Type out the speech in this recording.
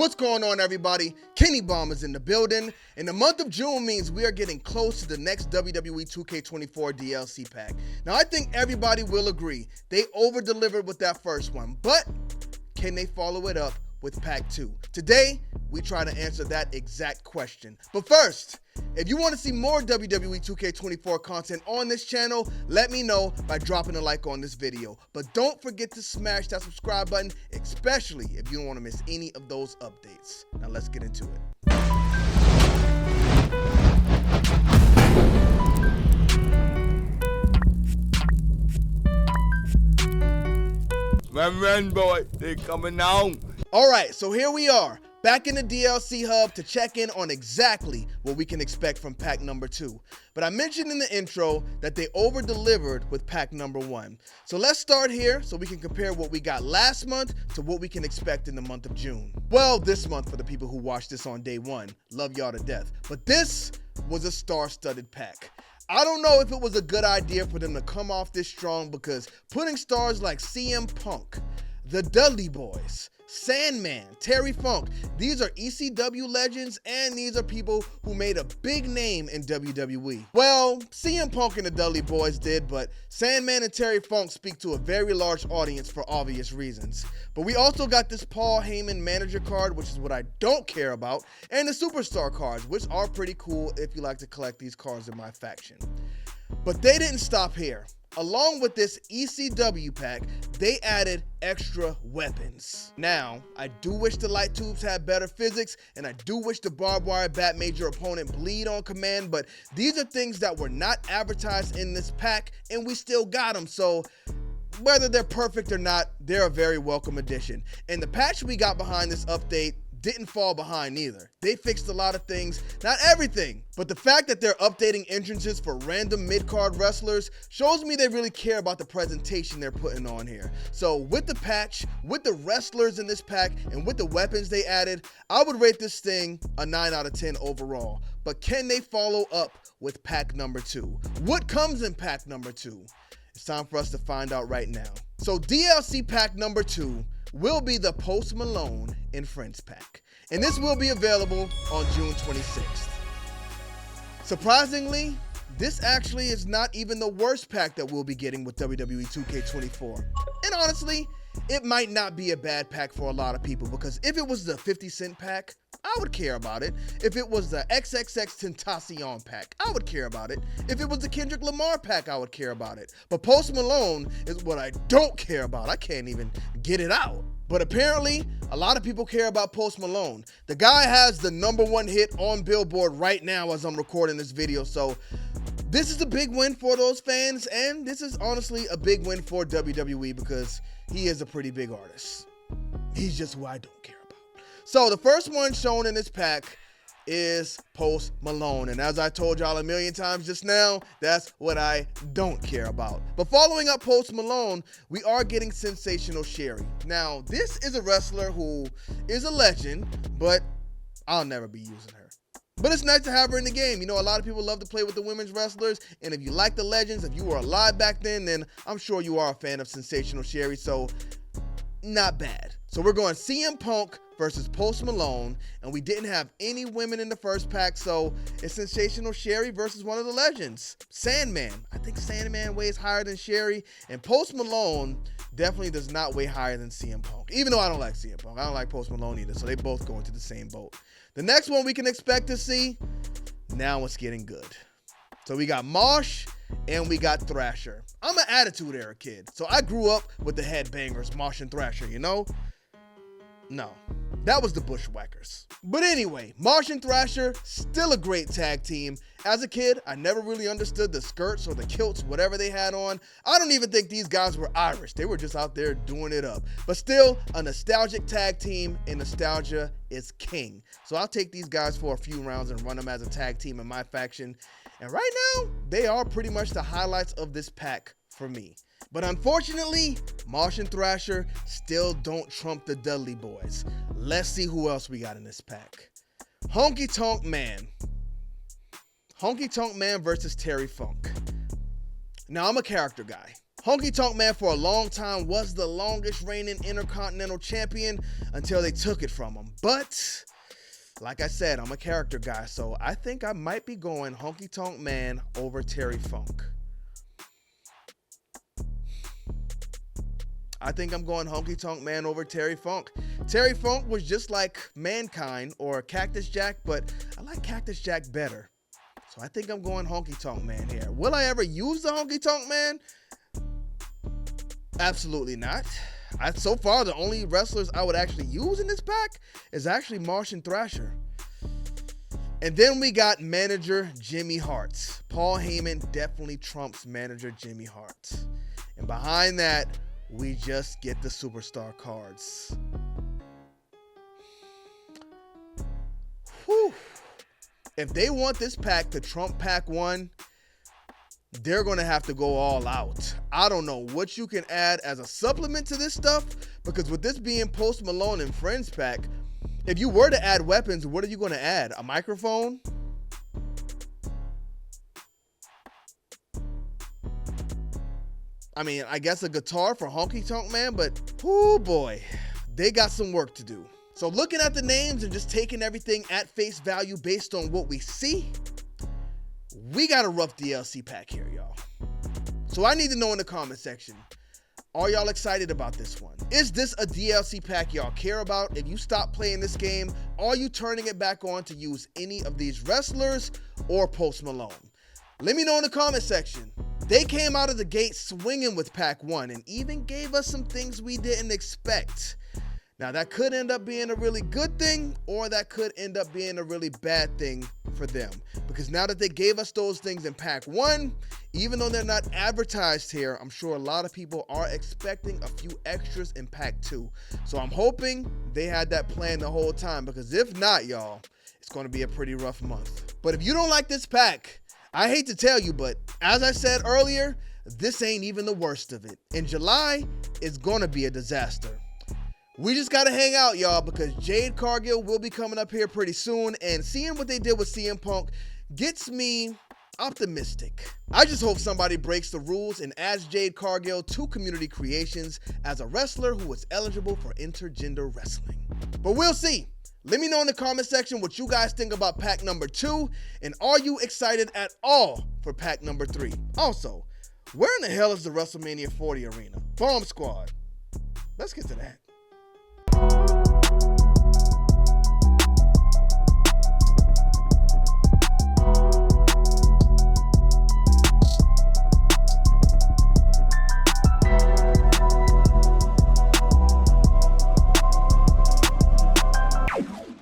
What's going on, everybody? Kennybomb is in the building, and the month of June means we are getting close to the next WWE 2K24 DLC pack. Now, I think everybody will agree, they over-delivered with that first one, but can they follow it up with pack 2? Today, we try to answer that exact question. But first, if you want to see more WWE 2K24 content on this channel, let me know by dropping a like on this video. But don't forget to smash that subscribe button, especially if you don't want to miss any of those updates. Now let's get into it. Run, boy, they coming on. Alright, so here we are, back in the DLC hub to check in on exactly what we can expect from pack number 2. But I mentioned in the intro that they over-delivered with pack number 1. So let's start here so we can compare what we got last month to what we can expect in the month of June. Well, this month for the people who watched this on day 1. Love y'all to death. But this was a star-studded pack. I don't know if it was a good idea for them to come off this strong, because putting stars like CM Punk, the Dudley Boys, Sandman, Terry Funk, these are ECW legends, and these are people who made a big name in WWE. Well, CM Punk and the Dudley Boys did, but Sandman and Terry Funk speak to a very large audience for obvious reasons. But we also got this Paul Heyman manager card, which is what I don't care about, and the Superstar cards, which are pretty cool if you like to collect these cards in my faction. But they didn't stop here. Along with this ECW pack, they added extra weapons. Now, I do wish the light tubes had better physics, and I do wish the barbed wire bat made your opponent bleed on command, but these are things that were not advertised in this pack, and we still got them, so whether they're perfect or not, they're a very welcome addition. And the patch we got behind this update didn't fall behind either. They fixed a lot of things, not everything, but the fact that they're updating entrances for random mid-card wrestlers shows me they really care about the presentation they're putting on here. So with the patch, with the wrestlers in this pack, and with the weapons they added, I would rate this thing a 9 out of 10 overall. But can they follow up with pack number 2? What comes in pack number 2? It's time for us to find out right now. So DLC pack number 2 will be the Post Malone and Friends pack, and this will be available on June 26th. Surprisingly, this actually is not even the worst pack that we'll be getting with WWE 2K24. And honestly, it might not be a bad pack for a lot of people, because if it was the 50 Cent pack, I would care about it. If it was the XXXTentacion pack, I would care about it. If it was the Kendrick Lamar pack, I would care about it. But Post Malone is what I don't care about. I can't even get it out. But apparently, a lot of people care about Post Malone. The guy has the #1 hit on Billboard right now as I'm recording this video, so this is a big win for those fans, and this is honestly a big win for WWE, because he is a pretty big artist. He's just who I don't care about. So the first one shown in this pack is Post Malone, and as I told y'all a million times just now, that's what I don't care about. But following up Post Malone, we are getting Sensational Sherri. Now, this is a wrestler who is a legend, but I'll never be using her. But it's nice to have her in the game. You know, a lot of people love to play with the women's wrestlers, and if you like the legends, if you were alive back then I'm sure you are a fan of Sensational Sherri, so not bad. So we're going CM Punk versus Post Malone, and we didn't have any women in the first pack, so it's Sensational Sherri versus one of the legends, Sandman. I think Sandman weighs higher than Sherri, and Post Malone definitely does not weigh higher than CM Punk, even though I don't like CM Punk. I don't like Post Malone either, so they both go into the same boat. The next one we can expect to see, now it's getting good. So we got Mosh and we got Thrasher. I'm an Attitude Era kid, so I grew up with the headbangers, Mosh and Thrasher, you know? No, that was the Bushwhackers. But anyway, Mosh and Thrasher, still a great tag team. As a kid, I never really understood the skirts or the kilts, whatever they had on. I don't even think these guys were Irish. They were just out there doing it up. But still, a nostalgic tag team, and nostalgia is king. So I'll take these guys for a few rounds and run them as a tag team in my faction. And right now, they are pretty much the highlights of this pack for me. But unfortunately, Mosh and Thrasher still don't trump the Dudley Boys. Let's see who else we got in this pack. Honky Tonk Man. Honky Tonk Man versus Terry Funk. Now, I'm a character guy. Honky Tonk Man for a long time was the longest reigning Intercontinental Champion until they took it from him. But, like I said, I'm a character guy, so I think I might be going Honky Tonk Man over Terry Funk. I think I'm going Honky Tonk Man over Terry Funk. Terry Funk was just like Mankind or Cactus Jack, but I like Cactus Jack better. So I think I'm going Honky Tonk Man here. Will I ever use the Honky Tonk Man? Absolutely not. So far, the only wrestlers I would actually use in this pack is actually Martian Thrasher. And then we got manager Jimmy Hart. Paul Heyman definitely trumps manager Jimmy Hart. And behind that, we just get the superstar cards. Whew. If they want this pack to trump pack 1, they're going to have to go all out. I don't know what you can add as a supplement to this stuff, because with this being Post Malone and Friends pack, if you were to add weapons, what are you going to add? A microphone? I mean, I guess a guitar for Honky Tonk Man, but oh boy, they got some work to do. So looking at the names and just taking everything at face value based on what we see, we got a rough DLC pack here, y'all. So I need to know in the comment section, are y'all excited about this one? Is this a DLC pack y'all care about? If you stop playing this game, are you turning it back on to use any of these wrestlers or Post Malone? Let me know in the comment section. They came out of the gate swinging with pack 1 and even gave us some things we didn't expect. Now that could end up being a really good thing, or that could end up being a really bad thing for them. Because now that they gave us those things in pack 1, even though they're not advertised here, I'm sure a lot of people are expecting a few extras in pack 2. So I'm hoping they had that plan the whole time, because if not, y'all, it's going to be a pretty rough month. But if you don't like this pack, I hate to tell you, but as I said earlier, this ain't even the worst of it. In July, it's gonna be a disaster. We just gotta hang out, y'all, because Jade Cargill will be coming up here pretty soon, and seeing what they did with CM Punk gets me optimistic. I just hope somebody breaks the rules and adds Jade Cargill to Community Creations as a wrestler who is eligible for intergender wrestling. But we'll see. Let me know in the comment section what you guys think about pack number 2, and are you excited at all for pack number 3? Also, where in the hell is the WrestleMania 40 arena? Bomb Squad. Let's get to that.